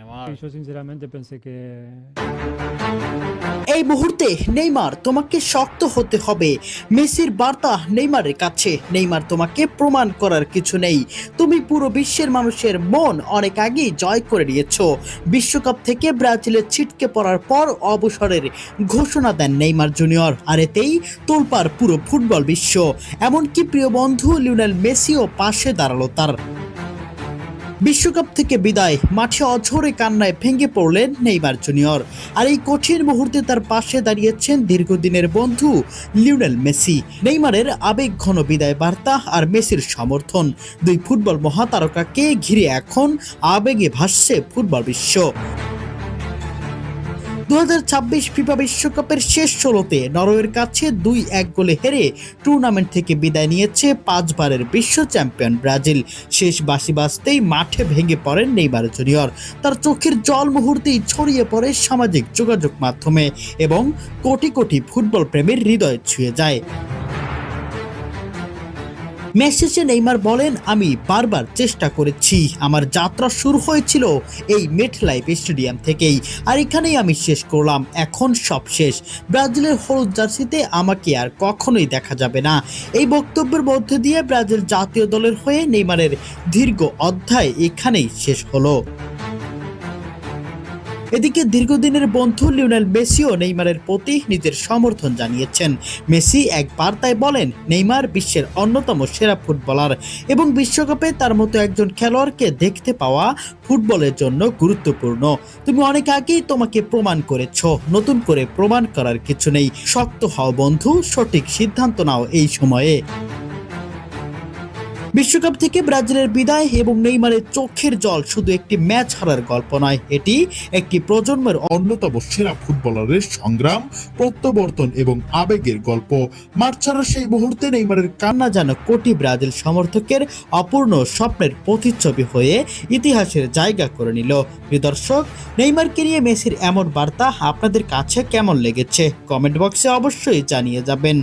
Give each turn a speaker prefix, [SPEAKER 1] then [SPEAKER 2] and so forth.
[SPEAKER 1] Yo sinceramente pensé que
[SPEAKER 2] এই মুহূর্তে Neymar তোমাকে শক্ত হতে হবে। মেসির বার্তা নেইমারের কাছে, নেইমার তোমাকে প্রমাণ করার কিছু নেই। তুমি পুরো বিশ্বের মানুষের মন অনেক আগেই জয় করে নিয়েছো। বিশ্বকাপ থেকে ব্রাজিলের ছিটকে পড়ার পর অবসরের ঘোষণা দেন নেইমার জুনিয়র, আর এতেই তোলপাড় পুরো ফুটবল বিশ্ব। এমনকি প্রিয় বন্ধু লিওনেল মেসিও পাশে দাঁড়ালো তার। বিশ্বকাপ থেকে বিদায়, মাঠে অঝরে কান্নায় ভেঙে পড়লেন নেইমার জুনিয়র। আর এই কঠিন মুহূর্তে তার পাশে দাঁড়িয়েছেন দীর্ঘদিনের বন্ধু লিওনেল মেসি। নেইমারের আবেগঘন বিদায় বার্তা আর মেসির সমর্থন, দুই ফুটবল মহাতারকাকে ঘিরে এখন আবেগে ভাসছে ফুটবল বিশ্ব। 2026 ফিফা বিশ্বকাপের শেষ 16তে নরওয়ের কাছে 2-1 গোলে হেরে টুর্নামেন্ট থেকে বিদায় নিয়েছে 5 বারের বিশ্ব চ্যাম্পিয়ন ব্রাজিল। শেষ বাঁশি বাজতেই মাঠে ভেঙে পড়েন নেইমার জুনিয়র। তার চোখের জল মুহূর্তেই ছড়িয়ে পড়ে সামাজিক যোগাযোগ মাধ্যমে এবং কোটি কোটি ফুটবল প্রেমীর হৃদয় ছুঁয়ে যায়। মেসেজে নেইমার বলেন, আমি বারবার চেষ্টা করেছি, আমার যাত্রা শুরু হয়েছিল এই মেটলাইফ স্টেডিয়াম থেকেই, আর এখানেই আমি শেষ করলাম। এখন সব শেষ, ব্রাজিলের হলুদ জার্সিতে আমাকে আর কখনোই দেখা যাবে না। এই বক্তব্যের মধ্যে দিয়ে ব্রাজিল জাতীয় দলের হয়ে নেইমারের দীর্ঘ অধ্যায় এখানেই শেষ হলো। এদিকে দীর্ঘদিনের বন্ধু লিওনেল মেসিও নেইমারের প্রতি নিজের সমর্থন জানিয়েছেন। মেসি এক বার্তায় বলেন, নেইমার বিশ্বের অন্যতম সেরা ফুটবলার এবং বিশ্বকাপে তার মতো একজন খেলোয়াড়কে দেখতে পাওয়া ফুটবলের জন্য গুরুত্বপূর্ণ। তুমি অনেক আগেই তোমাকে প্রমাণ করেছো, নতুন করে প্রমাণ করার কিছু নেই। শক্ত হও বন্ধু, সঠিক সিদ্ধান্ত নাও এই সময়ে। বিশ্বকাপ থেকে ব্রাজিলের বিদায় এবং নেইমারের চোখের জল শুধু একটি ম্যাচ হারার গল্প নয়, এটি একটি প্রজন্মের
[SPEAKER 3] অন্যতম সেরা ফুটবলারের সংগ্রাম, প্রত্যাবর্তন এবং আবেগের গল্প। মাঠ ছাড়ার সেই মুহূর্তে নেইমারের
[SPEAKER 2] কান্না যেন কোটি ব্রাজিল সমর্থকের অপূর্ণ স্বপ্নের প্রতিচ্ছবি হয়ে ইতিহাসের জায়গা করে নিল। প্রিয় দর্শক, নেইমারকে নিয়ে মেসির এমন বার্তা আপনাদের কাছে কেমন লেগেছে কমেন্ট বক্সে অবশ্যই জানিয়ে যাবেন।